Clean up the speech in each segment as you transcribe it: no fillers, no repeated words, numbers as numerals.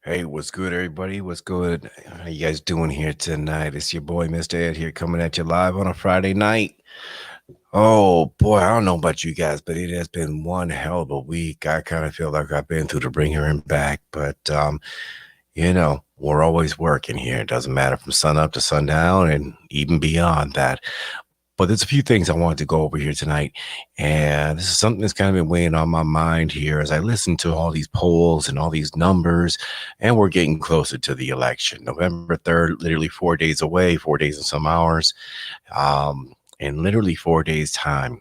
Hey, what's good, everybody? What's good? How you guys doing here tonight? It's your boy, Mr. Ed, here coming at you live on a Friday night. Oh boy, I don't know about you guys, but it has been one hell of a week. I kind of feel like I've been through the ringer and back, but we're always working here. It doesn't matter from sun up to sundown and even beyond that. But there's a few things I wanted to go over here tonight. And this is something that's kind of been weighing on my mind here as I listen to all these polls and all these numbers. And we're getting closer to the election. November 3rd, literally 4 days away, 4 days and some hours. In literally 4 days' time,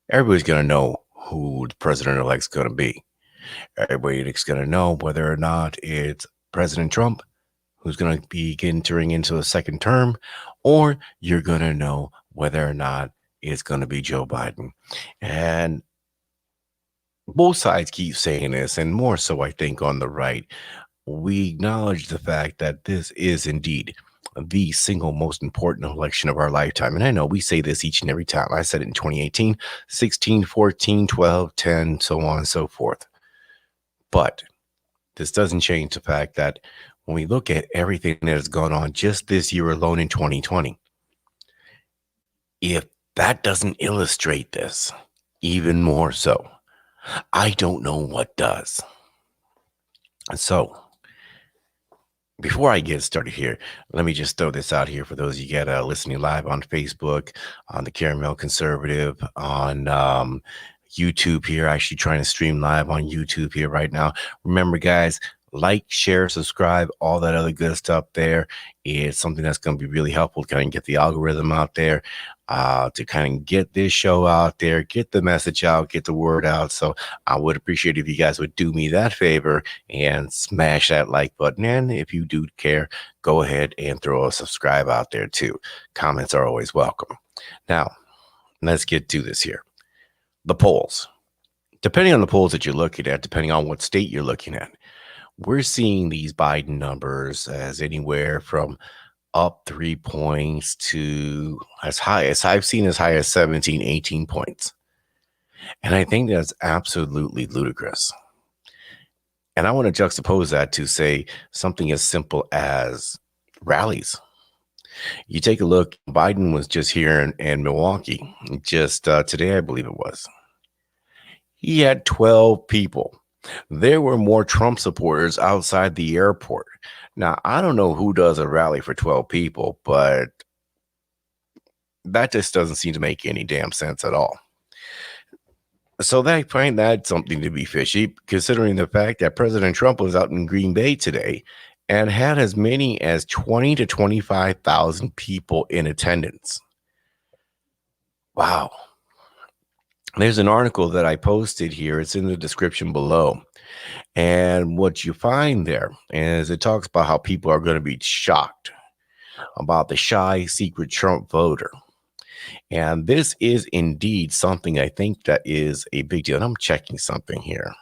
everybody's going to know who the president-elect's going to be. Everybody's going to know whether or not it's President Trump, who's going to be entering into a second term, or you're going to know whether or not it's going to be Joe Biden. And both sides keep saying this, and more so, I think, on the right. We acknowledge the fact that this is indeed the single most important election of our lifetime. And I know we say this each and every time. I said it in 2018, 16, 14, 12, 10, so on and so forth. But this doesn't change the fact that when we look at everything that has gone on just this year alone in 2020, if that doesn't illustrate this even more so, I don't know what does. So, before I get started here, let me just throw this out here for those of you that are listening live on Facebook, on the Caramel Conservative, on YouTube here, actually trying to stream live on YouTube here right now. Remember, guys, like, share, subscribe, all that other good stuff there. It's something that's going to be really helpful to kind of get the algorithm out there, to kind of get this show out there, get the message out, get the word out. So I would appreciate if you guys would do me that favor and smash that like button. And if you do care, go ahead and throw a subscribe out there too. Comments are always welcome. Now, let's get to this here. The polls. Depending on the polls that you're looking at, depending on what state you're looking at, we're seeing these Biden numbers as anywhere from up 3 points to as high as I've seen as high as 17, 18 points. And I think that's absolutely ludicrous. And I want to juxtapose that to say something as simple as rallies. You take a look, Biden was just here in Milwaukee, just today, I believe it was. He had 12 people. There were more Trump supporters outside the airport. Now, I don't know who does a rally for 12 people, but that just doesn't seem to make any damn sense at all. So I find that something to be fishy, considering the fact that President Trump was out in Green Bay today and had as many as 20 to 25,000 people in attendance. Wow. There's an article that I posted here. It's in the description below. And what you find there is it talks about how people are going to be shocked about the shy, secret Trump voter. And this is indeed something I think that is a big deal. And I'm checking something here.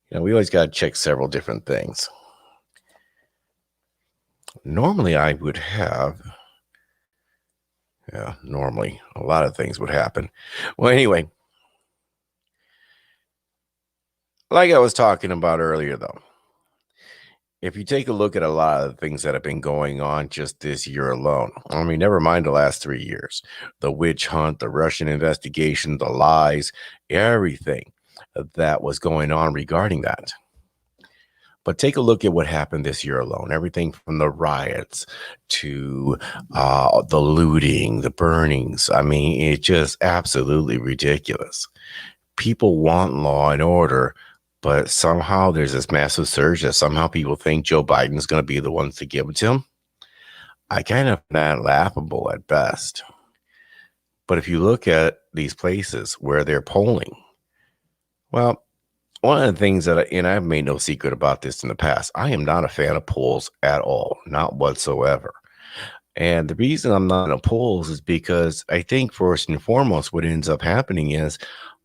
We always got to check several different things. Normally, I would have... normally a lot of things would happen. Well, anyway, like I was talking about earlier, though, if you take a look at a lot of the things that have been going on just this year alone, I mean, never mind the last 3 years, the witch hunt, the Russian investigation, the lies, everything that was going on regarding that. But take a look at what happened this year alone. Everything from the riots to the looting, the burnings. I mean, it's just absolutely ridiculous. People want law and order, but somehow there's this massive surge that somehow people think Joe Biden's going to be the ones to give it to him. I kind of find that laughable at best. But if you look at these places where they're polling, well, one of the things and I've made no secret about this in the past, I am not a fan of polls at all, not whatsoever. And the reason I'm not in polls is because I think first and foremost, what ends up happening is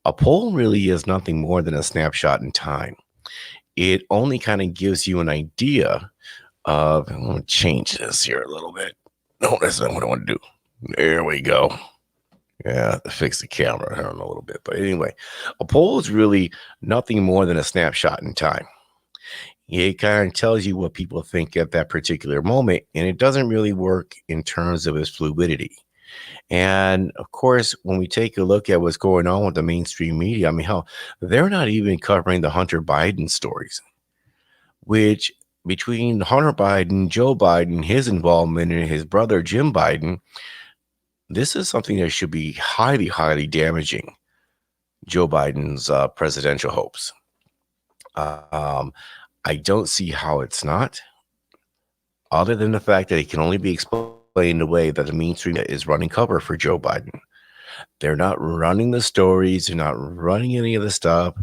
a poll really is nothing more than a snapshot in time. It only kind of gives you an idea of, I'm going to change this here a little bit. No, that's not what I want to do. There we go. Yeah, fix the camera. I don't know a little bit. But anyway, a poll is really nothing more than a snapshot in time. It kind of tells you what people think at that particular moment, and it doesn't really work in terms of its fluidity. And of course, when we take a look at what's going on with the mainstream media, I mean, hell, they're not even covering the Hunter Biden stories, which between Hunter Biden, Joe Biden, his involvement, and his brother Jim Biden, this is something that should be highly, highly damaging Joe Biden's presidential hopes. Um, I don't see how it's not, other than the fact that it can only be explained away that the mainstream is running cover for Joe Biden. They're not running the stories. They're not running any of the stuff.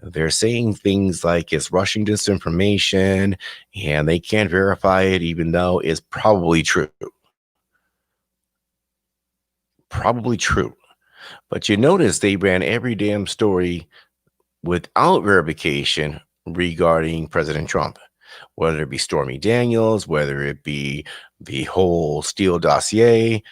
They're saying things like it's Russian disinformation and they can't verify it, even though it's probably true. Probably true. But you notice they ran every damn story without verification regarding President Trump, whether it be Stormy Daniels, whether it be the whole Steele dossier.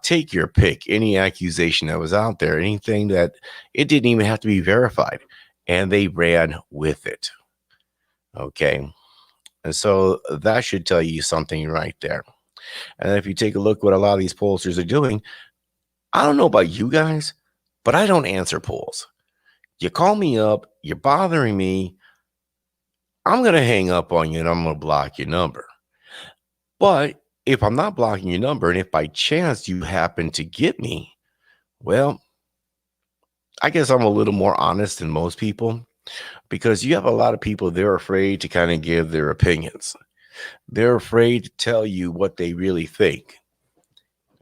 Take your pick, any accusation that was out there, anything that it didn't even have to be verified, and they ran with it. Okay. And so that should tell you something right there. And if you take a look what a lot of these pollsters are doing, I don't know about you guys, but I don't answer polls. You call me up, you're bothering me, I'm going to hang up on you and I'm going to block your number. But if I'm not blocking your number and if by chance you happen to get me, well, I guess I'm a little more honest than most people because you have a lot of people, they're afraid to kind of give their opinions. They're afraid to tell you what they really think.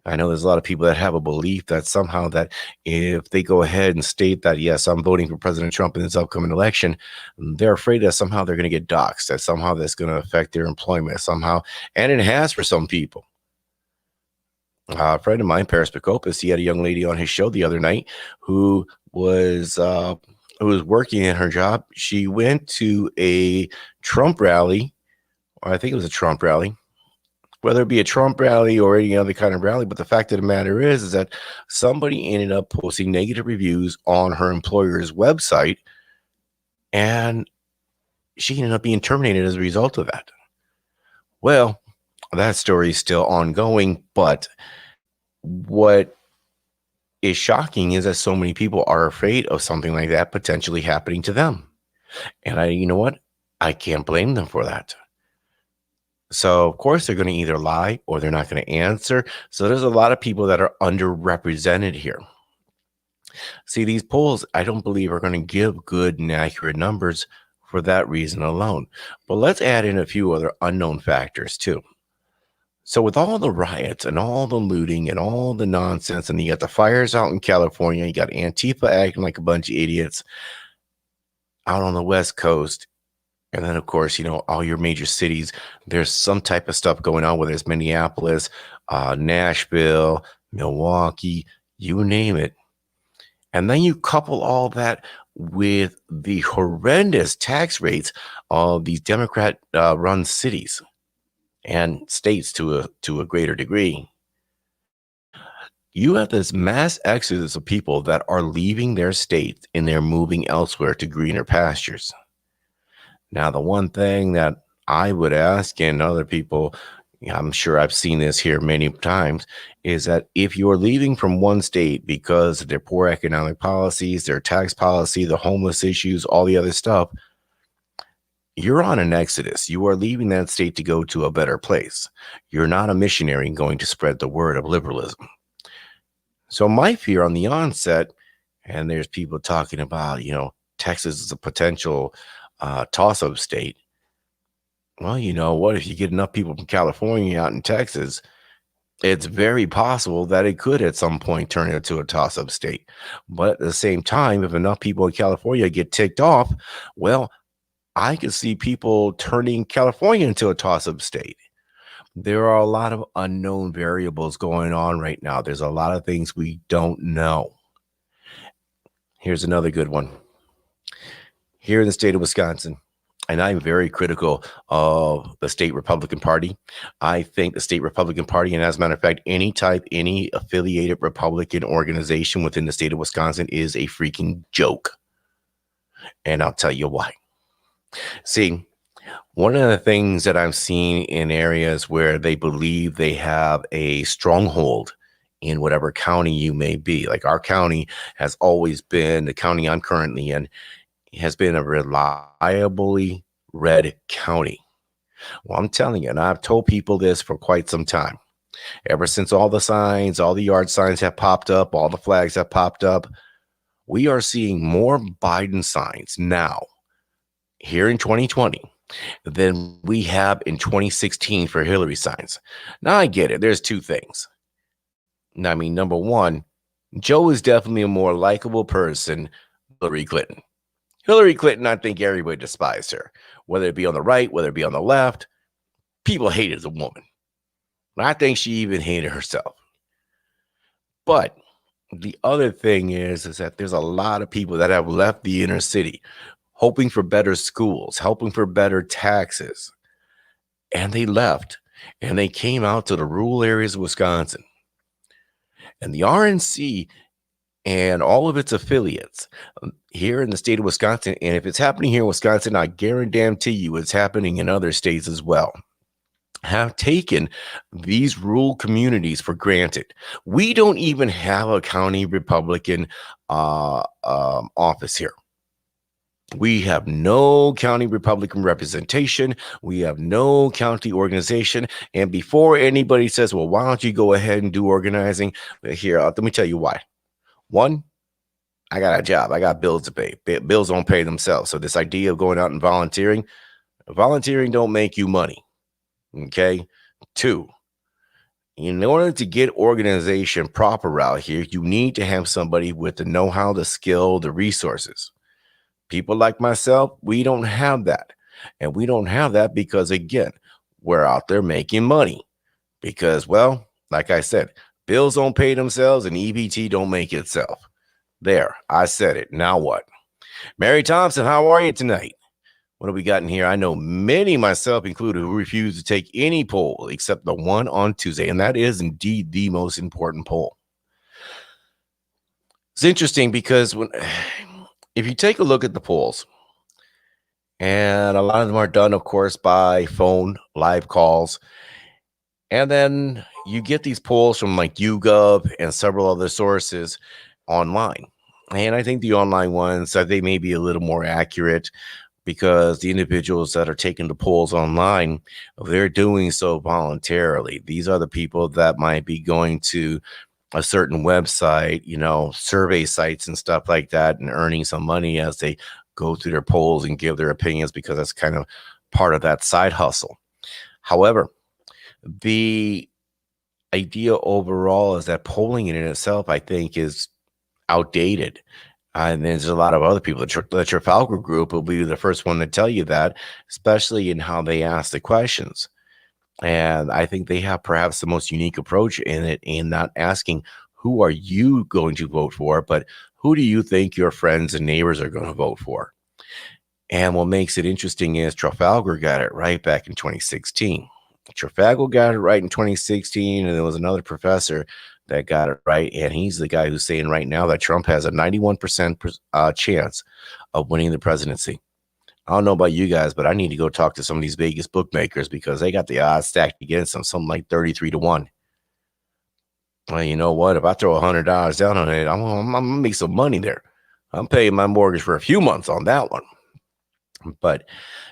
I know there's a lot of people that have a belief that somehow that if they go ahead and state that, yes, I'm voting for President Trump in this upcoming election, they're afraid that somehow they're going to get doxxed, that somehow that's going to affect their employment somehow. And it has for some people. A friend of mine, Paris Picopus, he had a young lady on his show the other night who was working in her job. She went to a Trump rally, or I think it was a Trump rally, whether it be a Trump rally or any other kind of rally. But the fact of the matter is that somebody ended up posting negative reviews on her employer's website, and she ended up being terminated as a result of that. Well, that story is still ongoing, but what is shocking is that so many people are afraid of something like that potentially happening to them. And you know what? I can't blame them for that. So, of course, they're going to either lie or they're not going to answer. So, there's a lot of people that are underrepresented here. See, these polls, I don't believe are going to give good and accurate numbers for that reason alone. But let's add in a few other unknown factors too. So, with all the riots and all the looting and all the nonsense, and you got the fires out in California, you got Antifa acting like a bunch of idiots out on the West Coast. And then, of course, all your major cities, there's some type of stuff going on, whether it's Minneapolis, Nashville, Milwaukee, you name it. And then you couple all that with the horrendous tax rates of these Democrat run cities and states to a greater degree. You have this mass exodus of people that are leaving their state and they're moving elsewhere to greener pastures. Now, the one thing that I would ask, and other people, I'm sure I've seen this here many times, is that if you're leaving from one state because of their poor economic policies, their tax policy, the homeless issues, all the other stuff, you're on an exodus. You are leaving that state to go to a better place. You're not a missionary going to spread the word of liberalism. So my fear on the onset, and there's people talking about, Texas is a potential toss-up state. Well, you know what? If you get enough people from California out in Texas, it's very possible that it could at some point turn into a toss-up state. But at the same time, if enough people in California get ticked off, well, I could see people turning California into a toss-up state. There are a lot of unknown variables going on right now. There's a lot of things we don't know. Here's another good one. Here in the state of Wisconsin, and I'm very critical of the state Republican Party. I think the state Republican Party, and as a matter of fact, any affiliated Republican organization within the state of Wisconsin is a freaking joke. And I'll tell you why. See, One of the things that I'm seeing in areas where they believe they have a stronghold in whatever county you may be, like our county has always been, the county I'm currently in, has been a reliably red county. Well, I'm telling you, and I've told people this for quite some time. Ever since all the signs, all the yard signs have popped up, all the flags have popped up, we are seeing more Biden signs now here in 2020 than we have in 2016 for Hillary signs. Now, I get it. There's two things. I mean, number one, Joe is definitely a more likable person than Hillary Clinton. Hillary Clinton, I think everybody despised her, whether it be on the right, whether it be on the left. People hated the woman. I think she even hated herself. But the other thing is that there's a lot of people that have left the inner city hoping for better schools, hoping for better taxes. And they left and they came out to the rural areas of Wisconsin. And the RNC and all of its affiliates here in the state of Wisconsin, and if it's happening here in Wisconsin, I guarantee you it's happening in other states as well, have taken these rural communities for granted. We don't even have a county Republican office here. We have no county Republican representation. We have no county organization. And before anybody says, well, why don't you go ahead and do organizing? Here, let me tell you why. One, I got a job. I got bills to pay. Bills don't pay themselves. So this idea of going out and volunteering don't make you money. Okay. Two, in order to get organization proper out here, you need to have somebody with the know-how, the skill, the resources. People like myself, we don't have that. And we don't have that because, again, we're out there making money. Because, well, like I said, bills don't pay themselves and EBT don't make itself. There, I said it. Now what? Mary Thompson, how are you tonight? What have we got in here? I know many, myself included, who refuse to take any poll except the one on Tuesday. And that is indeed the most important poll. It's interesting because if you take a look at the polls, and a lot of them are done, of course, by phone, live calls, and then you get these polls from like YouGov and several other sources online. And I think the online ones, they may be a little more accurate because the individuals that are taking the polls online, they're doing so voluntarily. These are the people that might be going to a certain website, survey sites and stuff like that, and earning some money as they go through their polls and give their opinions because that's kind of part of that side hustle. However, the idea overall is that polling in itself, I think, is outdated. And there's a lot of other people. The Trafalgar Group will be the first one to tell you that, especially in how they ask the questions. And I think they have perhaps the most unique approach in it, in not asking who are you going to vote for, but who do you think your friends and neighbors are going to vote for? And what makes it interesting is Trafalgar got it right back in 2016. Trafalgar got it right in 2016, and there was another professor that got it right, and he's the guy who's saying right now that Trump has a 91% chance of winning the presidency. I don't know about you guys, but I need to go talk to some of these Vegas bookmakers because they got the odds stacked against them, something like 33-1. Well, you know what? If I throw $100 down on it, I'm gonna make some money there. I'm paying my mortgage for a few months on that one. But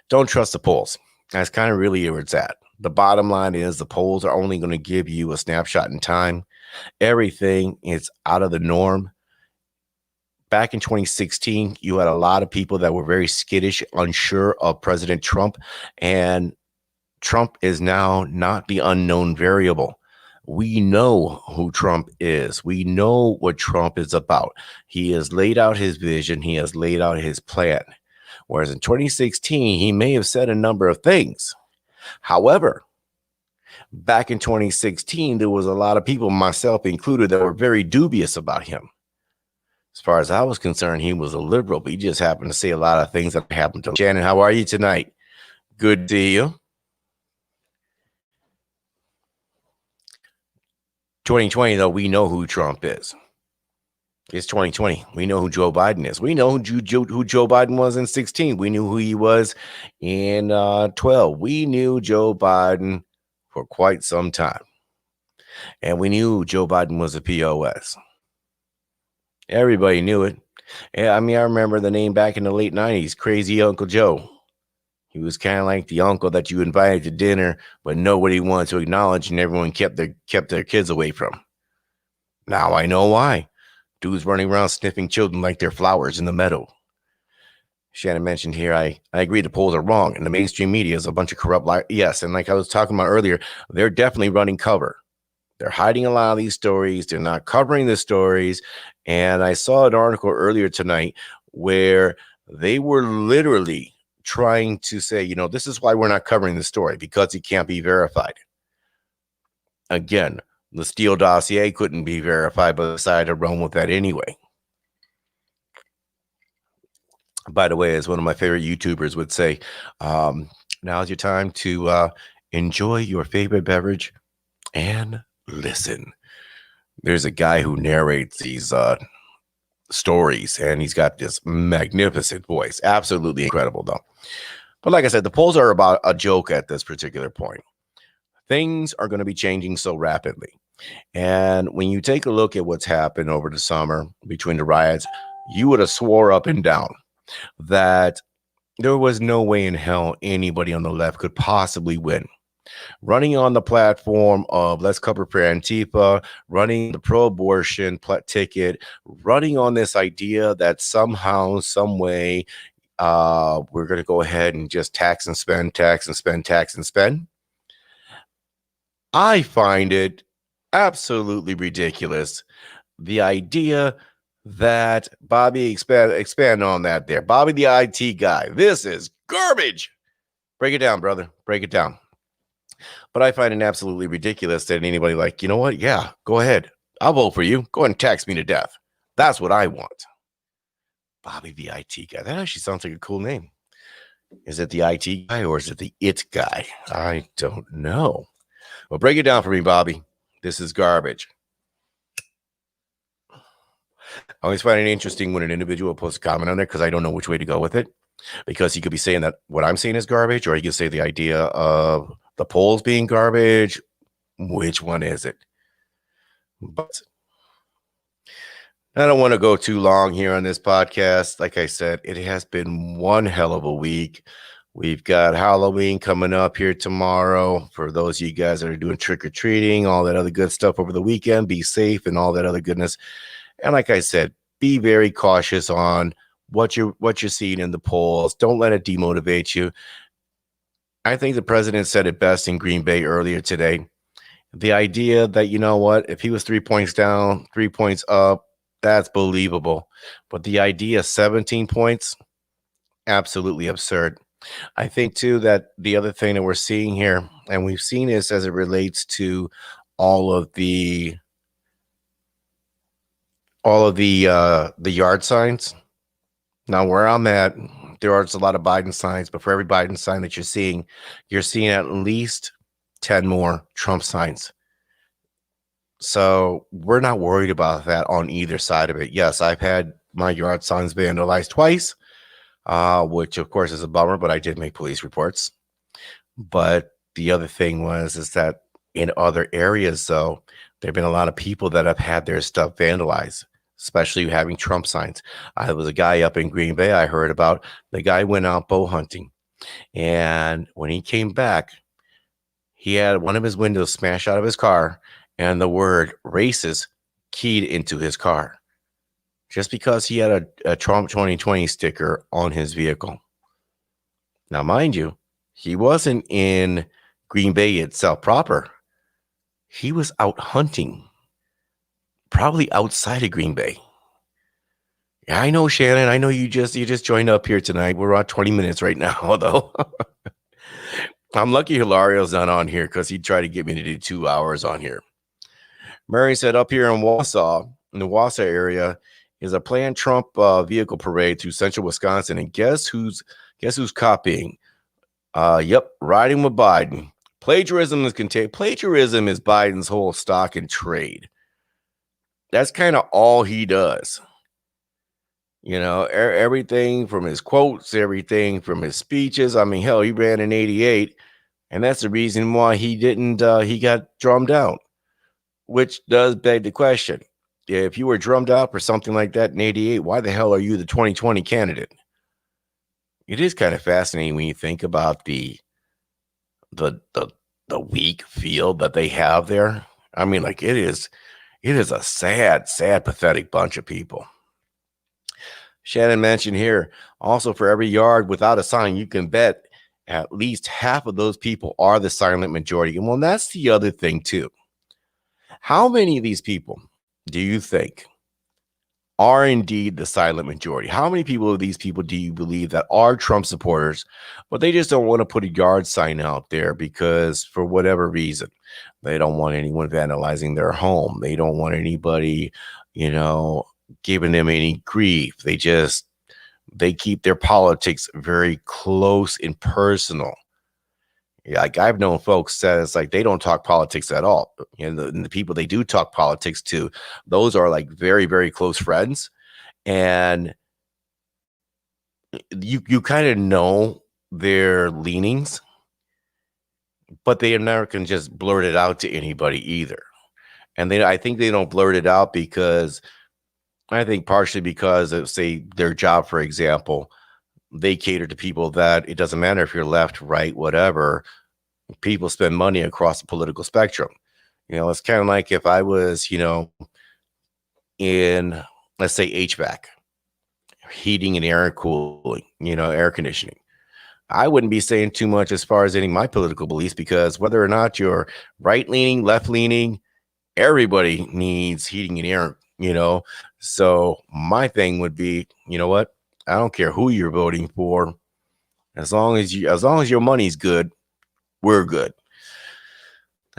don't trust the polls. That's kind of really where it's at. The bottom line is the polls are only going to give you a snapshot in time. Everything is out of the norm. Back in 2016, you had a lot of people that were very skittish, unsure of President Trump, and Trump is now not the unknown variable. We know who Trump is. We know what Trump is about. He has laid out his vision. He has laid out his plan. Whereas in 2016, he may have said a number of things. However, back in 2016, there was a lot of people, myself included, that were very dubious about him. As far as I was concerned, he was a liberal, but he just happened to say a lot of things that happened to him. Shannon, how are you tonight? Good to see you. 2020, though, we know who Trump is. It's 2020. We know who Joe Biden is. We know who Joe Biden was in 16. We knew who he was in 12. We knew Joe Biden for quite some time. And we knew Joe Biden was a POS. Everybody knew it. Yeah, I mean, I remember the name back in the late 90s, Crazy Uncle Joe. He was kind of like the uncle that you invited to dinner, but nobody wanted to acknowledge, and everyone kept their kids away from. Now I know why. Dudes running around sniffing children like they're flowers in the meadow. Shannon mentioned here, I agree the polls are wrong, and the mainstream media is a bunch of corrupt liars. Yes, and like I was talking about earlier, they're definitely running cover. They're hiding a lot of these stories. They're not covering the stories. And I saw an article earlier tonight where they were literally trying to say, this is why we're not covering the story, because it can't be verified. Again, the Steele dossier couldn't be verified, but decided to run with that anyway. By the way, as one of my favorite YouTubers would say, now's your time to enjoy your favorite beverage and listen. There's a guy who narrates these stories, and he's got this magnificent voice. Absolutely incredible, though. But like I said, the polls are about a joke at this particular point. Things are going to be changing so rapidly. And when you take a look at what's happened over the summer between the riots, you would have swore up and down that there was no way in hell anybody on the left could possibly win. Running on the platform of let's cover for Antifa, running the pro-abortion ticket, running on this idea that somehow, some way, we're going to go ahead and just tax and spend, tax and spend, tax and spend. I find it absolutely ridiculous. The idea that Bobby expand on that there. Bobby, the IT guy. This is garbage. Break it down, brother. Break it down. But I find it absolutely ridiculous that anybody like, you know what? Yeah, go ahead. I'll vote for you. Go ahead and tax me to death. That's what I want. Bobby, the IT guy. That actually sounds like a cool name. Is it the IT guy or is it the it guy? I don't know. Well, break it down for me, Bobby. This is garbage. I always find it interesting when an individual posts a comment on there because I don't know which way to go with it. Because he could be saying that what I'm saying is garbage, or he could say the idea of the polls being garbage. Which one is it? But I don't want to go too long here on this podcast. Like I said, it has been one hell of a week. We've got Halloween coming up here tomorrow. For those of you guys that are doing trick-or-treating, all that other good stuff over the weekend, be safe and all that other goodness. And like I said, be very cautious on what you're seeing in the polls. Don't let it demotivate you. I think the president said it best in Green Bay earlier today. The idea that, you know what, if he was 3 points down, 3 points up, that's believable. But the idea of 17 points, absolutely absurd. I think, too, that the other thing that we're seeing here, and we've seen this as it relates to all of the yard signs. Now, where I'm at, there are a lot of Biden signs, but for every Biden sign that you're seeing at least 10 more Trump signs. So we're not worried about that on either side of it. Yes, I've had my yard signs vandalized twice, which of course is a bummer, but I did make police reports. But the other thing is that in other areas, though, there have been a lot of people that have had their stuff vandalized, especially having Trump signs. I was a guy up in Green Bay I heard about. The guy went out bow hunting, and when he came back, he had one of his windows smashed out of his car, and the word racist keyed into his car just because he had a Trump 2020 sticker on his vehicle. Now, mind you, he wasn't in Green Bay itself proper. He was out hunting, probably outside of Green Bay. Yeah, I know, Shannon. I know you just joined up here tonight. We're about 20 minutes right now, though. I'm lucky Hilario's not on here because he'd try to get me to do 2 hours on here. Murray said up here in the Wausau area, is a planned Trump vehicle parade through central Wisconsin. And guess who's copying? Yep, riding with Biden. Plagiarism is Biden's whole stock and trade. That's kind of all he does. Everything from his quotes, everything from his speeches. I mean, hell, he ran in 88, and that's the reason why he didn't, he got drummed out, which does beg the question. If you were drummed out for something like that in 88, why the hell are you the 2020 candidate? It is kind of fascinating when you think about the the the weak field that they have there. I mean, like it is a sad, sad, pathetic bunch of people. Shannon mentioned here also for every yard without a sign, you can bet at least half of those people are the silent majority. And well, that's the other thing too. How many of these people do you think are indeed the silent majority? How many people of these people do you believe that are Trump supporters, but they just don't want to put a yard sign out there because for whatever reason, they don't want anyone vandalizing their home. They don't want anybody, you know, giving them any grief. They keep their politics very close and personal. Yeah, like I've known folks that it's like they don't talk politics at all. And the people they do talk politics to, those are like very, very close friends. And you kind of know their leanings, but they never can just blurt it out to anybody either. And I think they don't blurt it out because I think partially because of, say, their job, for example, they cater to people that it doesn't matter if you're left, right, whatever. People spend money across the political spectrum. It's kind of like if I was, in, let's say, HVAC, heating and air cooling, air conditioning. I wouldn't be saying too much as far as any of my political beliefs because whether or not you're right leaning, left leaning, everybody needs heating and air. So my thing would be, you know what? I don't care who you're voting for. As long as your money's good, we're good.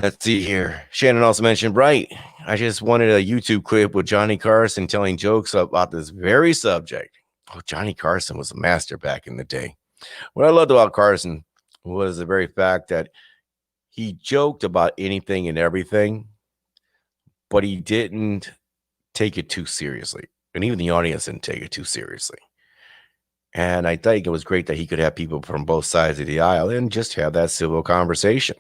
Let's see here. Shannon also mentioned, right, I just wanted a YouTube clip with Johnny Carson telling jokes about this very subject. Oh, Johnny Carson was a master back in the day. What I loved about Carson was the very fact that he joked about anything and everything, but he didn't take it too seriously. And even the audience didn't take it too seriously. And I think it was great that he could have people from both sides of the aisle and just have that civil conversation.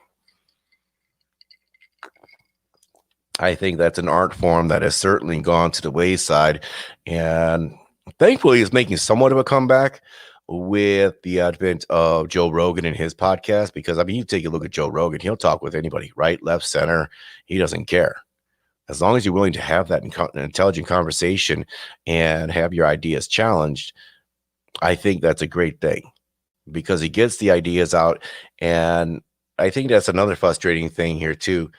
I think that's an art form that has certainly gone to the wayside. And thankfully, is making somewhat of a comeback with the advent of Joe Rogan and his podcast. Because, I mean, you take a look at Joe Rogan, he'll talk with anybody, right, left, center. He doesn't care. As long as you're willing to have that intelligent conversation and have your ideas challenged, I think that's a great thing because he gets the ideas out. And I think that's another frustrating thing here, too.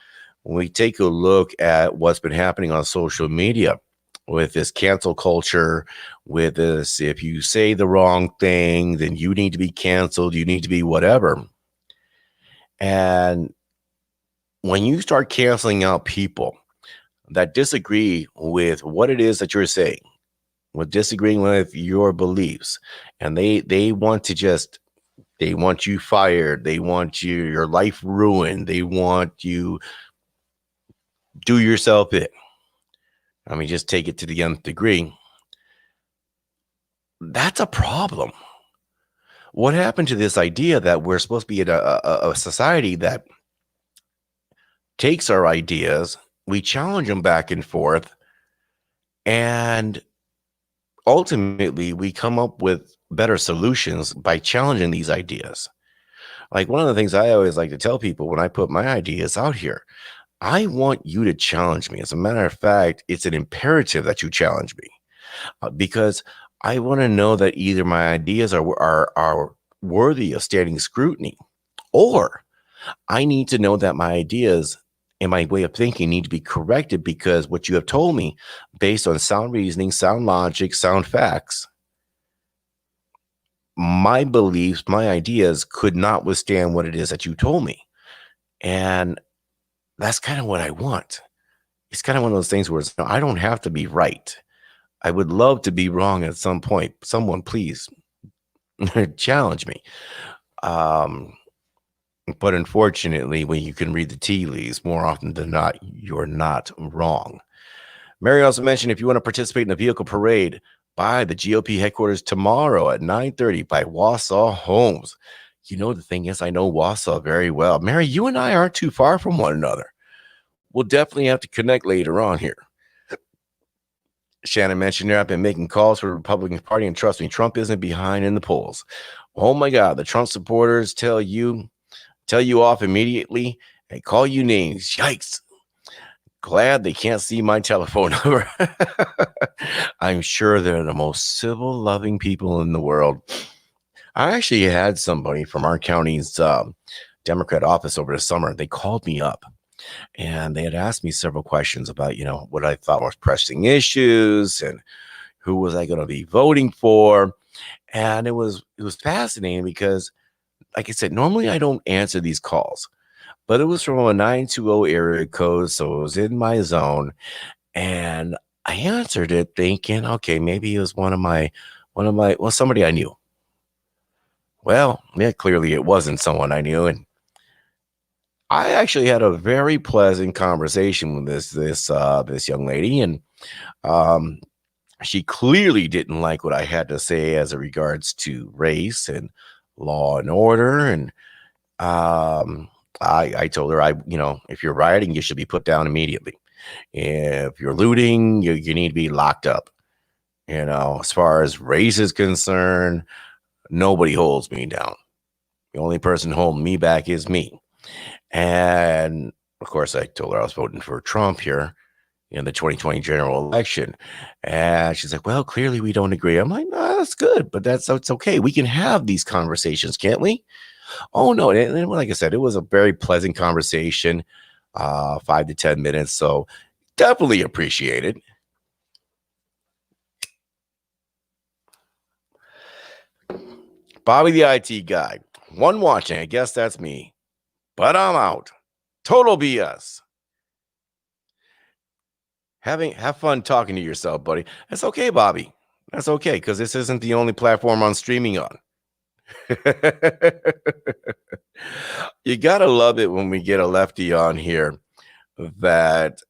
When we take a look at what's been happening on social media with this cancel culture, with this, if you say the wrong thing, then you need to be canceled, you need to be whatever. And when you start canceling out people that disagree with what it is that you're saying, with disagreeing with your beliefs, and they want you fired, they want your life ruined, they want you do yourself in. I mean, just take it to the nth degree. That's a problem. What happened to this idea that we're supposed to be in a society that takes our ideas, we challenge them back and forth, and ultimately we come up with better solutions by challenging these ideas. Like one of the things I always like to tell people when I put my ideas out here, I want you to challenge me. As a matter of fact, it's an imperative that you challenge me because I want to know that either my ideas are worthy of standing scrutiny, or I need to know that my ideas and my way of thinking need to be corrected because what you have told me, based on sound reasoning, sound logic, sound facts, my beliefs, my ideas could not withstand what it is that you told me. And that's kind of what I want. It's kind of one of those things where I don't have to be right. I would love to be wrong at some point. Someone please challenge me. But unfortunately, when you can read the tea leaves, more often than not, you're not wrong. Mary also mentioned if you want to participate in the vehicle parade by the GOP headquarters tomorrow at 9:30 by Wausau Homes. You know, the thing is, I know Wausau very well. Mary, you and I aren't too far from one another. We'll definitely have to connect later on here. Shannon mentioned there, I've been making calls for the Republican Party, and trust me, Trump isn't behind in the polls. Oh my God, the Trump supporters tell you off immediately and call you names. Yikes. Glad they can't see my telephone number. I'm sure they're the most civil, loving people in the world. I actually had somebody from our county's Democrat office over the summer. They called me up and they had asked me several questions about, what I thought were pressing issues and who was I going to be voting for. And it was fascinating because, like I said, normally I don't answer these calls, but it was from a 920 area code, so it was in my zone. And I answered it thinking, okay, maybe it was somebody I knew. Well, yeah, clearly it wasn't someone I knew. And I actually had a very pleasant conversation with this young lady, and she clearly didn't like what I had to say as it regards to race and law and order. And I told her, if you're rioting, you should be put down immediately. If you're looting, you need to be locked up. As far as race is concerned, nobody holds me down. The only person holding me back is me. And of course, I told her I was voting for Trump here in the 2020 general election. And she's like, well, clearly we don't agree. I'm like, no, that's good, but it's okay. We can have these conversations, can't we? Oh, no. And like I said, it was a very pleasant conversation, 5 to 10 minutes. So definitely appreciate it. Bobby the IT guy. One watching. I guess that's me. But I'm out. Total BS. Have fun talking to yourself, buddy. That's okay, Bobby. That's okay, because this isn't the only platform I'm streaming on. You gotta love it when we get a lefty on here that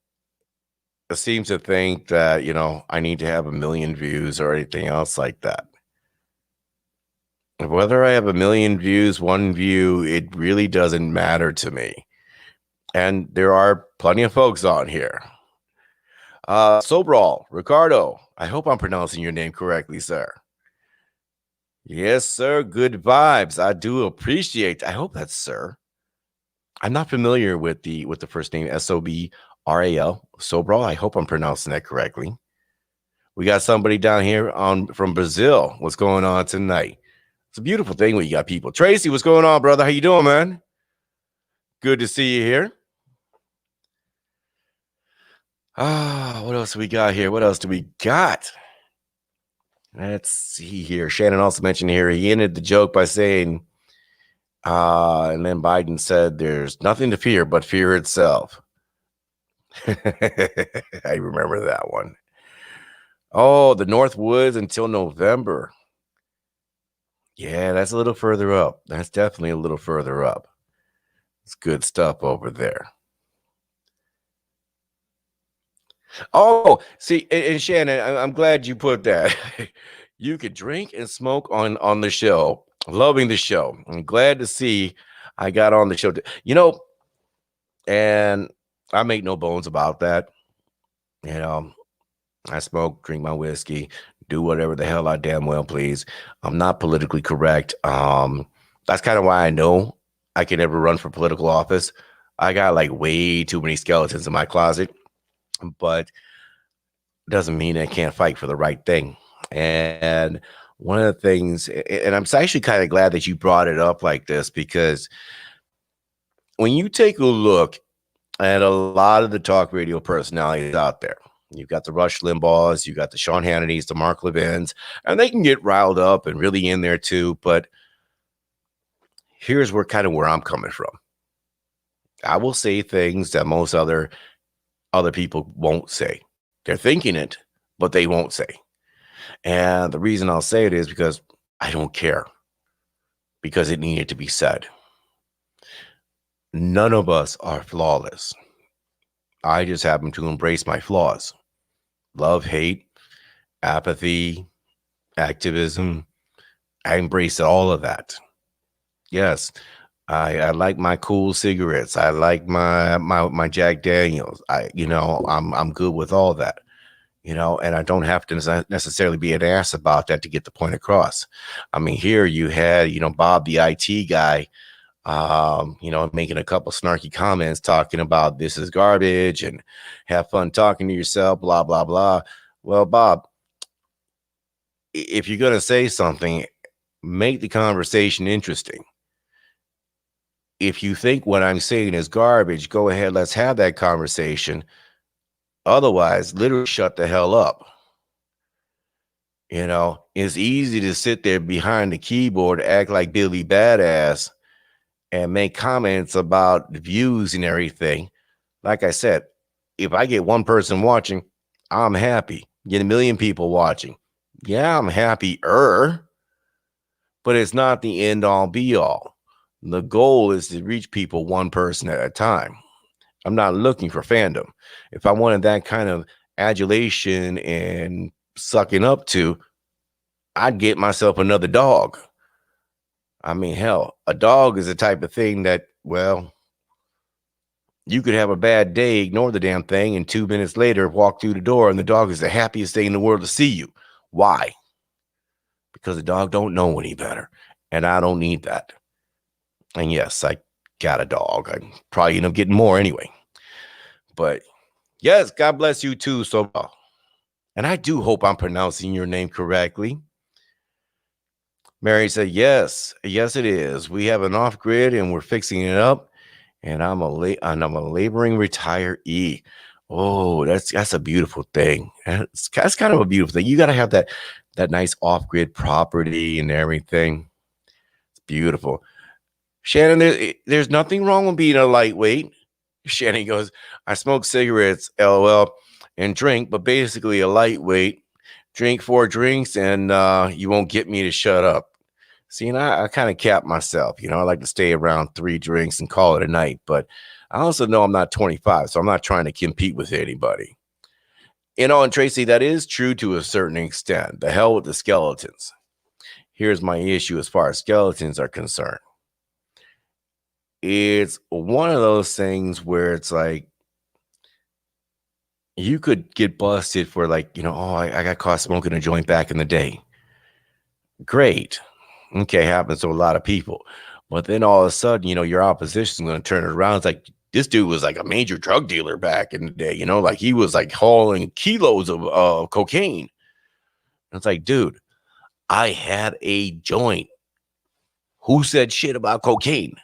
seems to think that, I need to have 1 million views or anything else like that. Whether I have 1 million views, 1 view, it really doesn't matter to me. And there are plenty of folks on here. Sobral, Ricardo, I hope I'm pronouncing your name correctly, sir. Yes, sir. Good vibes. I do appreciate. I hope that's sir. I'm not familiar with the first name Sobral. Sobral. I hope I'm pronouncing that correctly. We got somebody down here from Brazil. What's going on tonight? It's a beautiful thing when you got people. Tracy, what's going on, brother? How you doing, man? Good to see you here. What else do we got here? What else do we got? Let's see here. Shannon also mentioned here, he ended the joke by saying, and then Biden said, there's nothing to fear but fear itself. I remember that one. Oh, the North Woods until November. Yeah, that's a little further up. That's definitely a little further up. It's good stuff over there. Oh, see, and Shannon, I'm glad you put that. You could drink and smoke on the show. Loving the show. I'm glad to see I got on the show. And I make no bones about that. I smoke, drink my whiskey, do whatever the hell I damn well please. I'm not politically correct. That's kind of why I know I can never run for political office. I got like way too many skeletons in my closet, but doesn't mean I can't fight for the right thing. And one of the things, and I'm actually kind of glad that you brought it up like this, because when you take a look at a lot of the talk radio personalities out there, you've got the Rush Limbaughs, you got the Sean Hannitys, the Mark Levins, and they can get riled up and really in there too. But here's where I'm coming from. I will say things that most other people won't say. They're thinking it, but they won't say. And the reason I'll say it is because I don't care, because it needed to be said. None of us are flawless. I just happen to embrace my flaws. love, hate, apathy, activism. I embrace all of that. Yes. I like my cool cigarettes. I like my Jack Daniels. I'm good with all that. And I don't have to necessarily be an ass about that to get the point across. I mean, here you had, Bob, the IT guy, making a couple snarky comments talking about this is garbage and have fun talking to yourself, blah, blah, blah. Well, Bob, if you're going to say something, make the conversation interesting. If you think what I'm saying is garbage, go ahead, let's have that conversation. Otherwise, literally shut the hell up. It's easy to sit there behind the keyboard, act like Billy Badass, and make comments about views and everything. Like I said, if I get one person watching, I'm happy. Get a million people watching. Yeah, I'm happier, but it's not the end all be all. The goal is to reach people one person at a time. I'm not looking for fandom. If I wanted that kind of adulation and sucking up to, I'd get myself another dog. I mean, hell, a dog is the type of thing that, well, you could have a bad day, ignore the damn thing, and 2 minutes later walk through the door and the dog is the happiest thing in the world to see you. Why? Because the dog don't know any better. And I don't need that. And yes, I got a dog. I probably end up getting more anyway. But yes, God bless you too. So, and I do hope I'm pronouncing your name correctly. Mary said, yes, it is. We have an off grid and we're fixing it up. And I'm a laboring retiree. Oh, that's a beautiful thing. That's kind of a beautiful thing. You got to have that nice off grid property and everything. It's beautiful. Shannon, there's nothing wrong with being a lightweight. Shannon goes, I smoke cigarettes, LOL, and drink, but basically a lightweight. Drink 4 drinks and you won't get me to shut up. See, and I kind of cap myself. I like to stay around 3 drinks and call it a night. But I also know I'm not 25, so I'm not trying to compete with anybody. And Tracy, that is true to a certain extent. The hell with the skeletons. Here's my issue as far as skeletons are concerned. It's one of those things where it's like, you could get busted for I got caught smoking a joint back in the day. Great. Okay, happens to a lot of people. But then all of a sudden, your opposition is going to turn it around. It's like, this dude was like a major drug dealer back in the day, like he was like hauling kilos of cocaine. And it's like, dude, I had a joint. Who said shit about cocaine?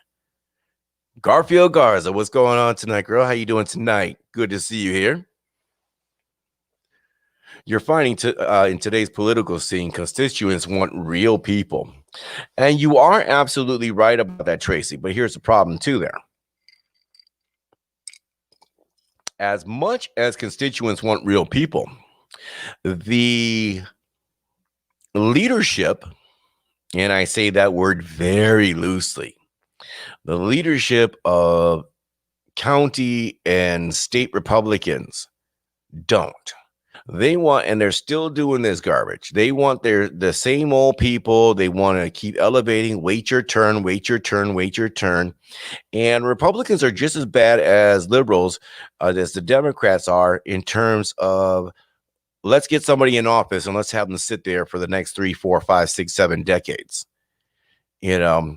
Garfield Garza, what's going on tonight, girl? How you doing tonight? Good to see you here. You're finding in today's political scene, constituents want real people. And you are absolutely right about that, Tracy. But here's the problem, too, there. As much as constituents want real people, the leadership, and I say that word very loosely, the leadership of county and state Republicans don't. They want, and they're still doing this garbage. They want the same old people. They want to keep elevating, wait your turn, wait your turn, wait your turn. And Republicans are just as bad as liberals, as the Democrats are, in terms of, let's get somebody in office and let's have them sit there for the next 3, 4, 5, 6, 7 decades. Yeah.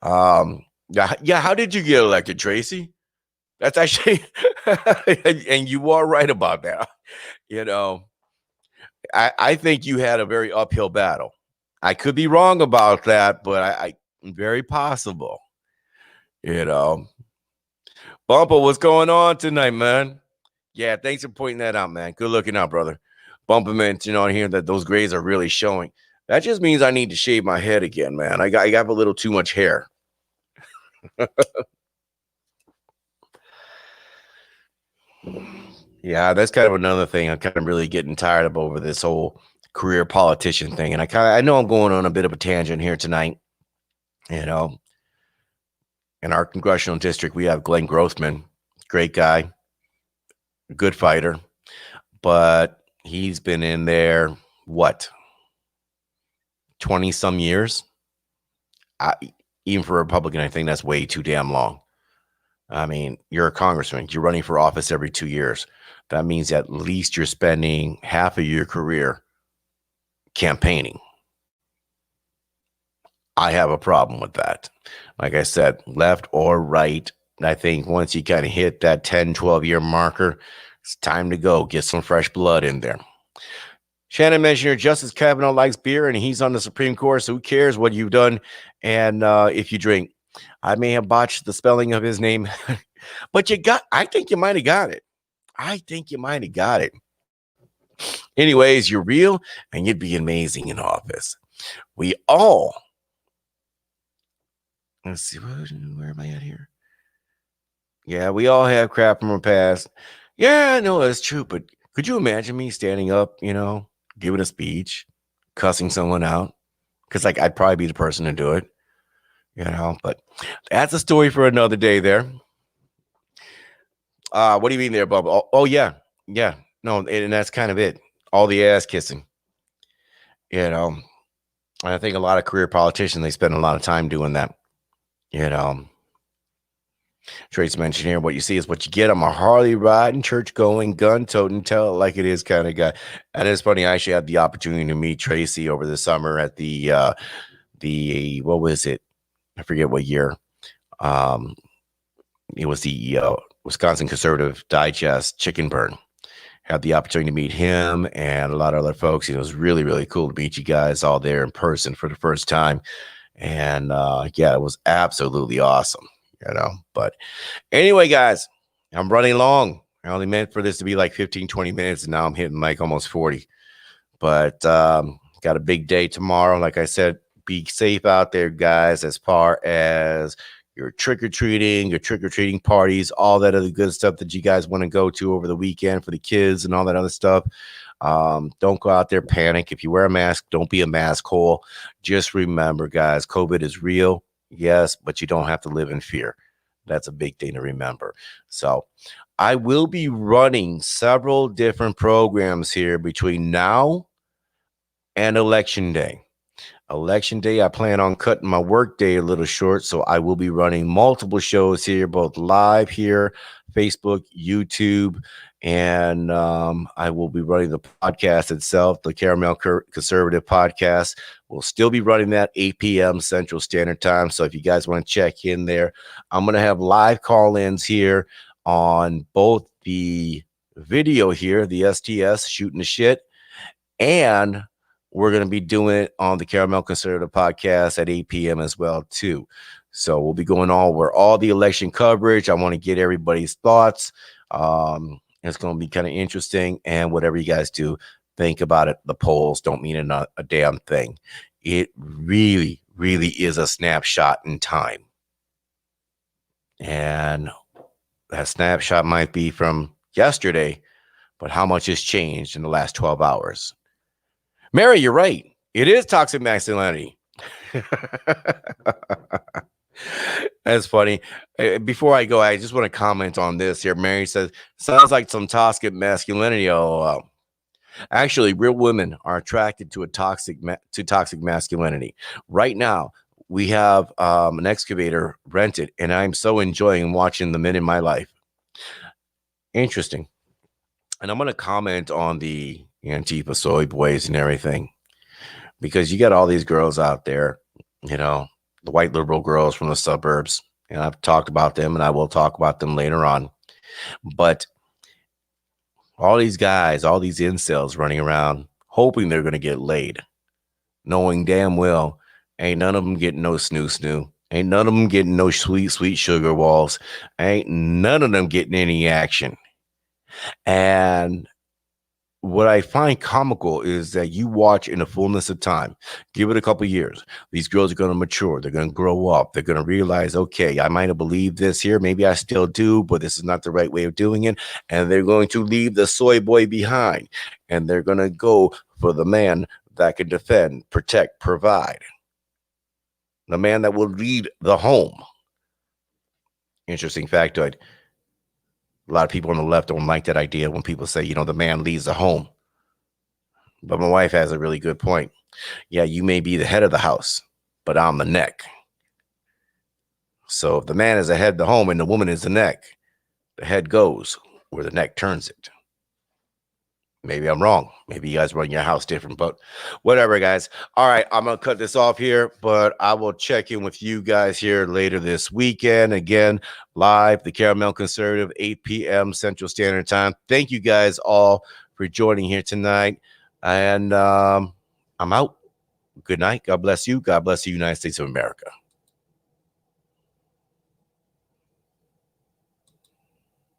How did you get elected, Tracy? That's actually, and you are right about that. I think you had a very uphill battle. I could be wrong about that, but I very possible. Bumper, what's going on tonight, man? Yeah, thanks for pointing that out, man. Good looking out, brother. Bumper mentioned on here that those grays are really showing. That just means I need to shave my head again, man. I got a little too much hair. Yeah, that's kind of another thing I'm kind of really getting tired of over this whole career politician thing. And I know I'm going on a bit of a tangent here tonight. In our congressional district, we have Glenn Grothman, great guy, good fighter. But He's been in there, what, 20 some years? I, even for a Republican, I think that's way too damn long. I mean, you're a congressman. You're running for office every 2 years. That means at least you're spending half of your career campaigning. I have a problem with that. Like I said, left or right. I think once you kind of hit that 10, 12-year marker, it's time to go. Get some fresh blood in there. Shannon mentioned here, Justice Kavanaugh likes beer and he's on the Supreme Court, so who cares what you've done and if you drink. I may have botched the spelling of his name, but I think you might have got it. I think you might have got it. Anyways, you're real and you'd be amazing in office. We all, let's see, where am I at here? Yeah, we all have crap from our past. Yeah, I know that's true, but could you imagine me standing up, giving a speech, cussing someone out? Because I'd probably be the person to do it, but that's a story for another day there. What do you mean there, Bubba? Oh yeah. Yeah. No, and that's kind of it. All the ass kissing. And I think a lot of career politicians, they spend a lot of time doing that. Trace mentioned here, what you see is what you get. I'm a Harley riding, church going, gun toting, tell it like it is kind of guy. And it's funny, I actually had the opportunity to meet Tracy over the summer at the what was it? I forget what year. It was the Wisconsin Conservative Digest Chicken Burn. Had the opportunity to meet him and a lot of other folks. It was really, really cool to meet you guys all there in person for the first time. And yeah, it was absolutely awesome, But anyway, guys, I'm running long. I only meant for this to be like 15, 20 minutes, and now I'm hitting like almost 40. But got a big day tomorrow. Like I said, be safe out there, guys, as far as your trick-or-treating parties, all that other good stuff that you guys want to go to over the weekend for the kids and all that other stuff. Don't go out there panic. If you wear a mask, don't be a mask hole. Just remember, guys, COVID is real, yes, but you don't have to live in fear. That's a big thing to remember. So I will be running several different programs here between now and Election Day. Election Day, I plan on cutting my work day a little short, so I will be running multiple shows here, both live here, Facebook, YouTube, and I will be running the podcast itself, the Caramel Conservative Podcast. We'll still be running that 8 p.m. Central Standard Time, so if you guys want to check in there, I'm going to have live call-ins here on both the video here, the STS, Shooting the Shit, and we're going to be doing it on the Caramel Conservative Podcast at 8 p.m. as well, too. So we'll be going over all the election coverage. I want to get everybody's thoughts. It's going to be kind of interesting. And whatever you guys do, think about it. The polls don't mean a damn thing. It really, really is a snapshot in time. And that snapshot might be from yesterday, but how much has changed in the last 12 hours? Mary, you're right. It is toxic masculinity. That's funny. Before I go, I just want to comment on this here. Mary says, sounds like some toxic masculinity. Actually, real women are attracted to toxic masculinity. Right now, we have an excavator rented, and I'm so enjoying watching the men in my life. Interesting. And I'm going to comment on the Antifa soy boys and everything, because you got all these girls out there, the white liberal girls from the suburbs, and I've talked about them and I will talk about them later on. But all these guys, all these incels running around hoping they're going to get laid, knowing damn well ain't none of them getting no snoo. Ain't none of them getting no sweet sugar walls. Ain't none of them getting any action. And what I find comical is that you watch in the fullness of time, give it a couple years. These girls are going to mature. They're going to grow up. They're going to realize, okay, I might have believed this here. Maybe I still do, but this is not the right way of doing it. And they're going to leave the soy boy behind. And they're going to go for the man that can defend, protect, provide. The man that will lead the home. Interesting factoid. A lot of people on the left don't like that idea when people say, the man leads the home. But my wife has a really good point. Yeah, you may be the head of the house, but I'm the neck. So if the man is the head of the home and the woman is the neck, the head goes where the neck turns it. Maybe I'm wrong. Maybe you guys run your house different, but whatever, guys. All right, I'm going to cut this off here, but I will check in with you guys here later this weekend. Again, live, the Caramel Conservative, 8 p.m. Central Standard Time. Thank you guys all for joining here tonight. And I'm out. Good night. God bless you. God bless the United States of America.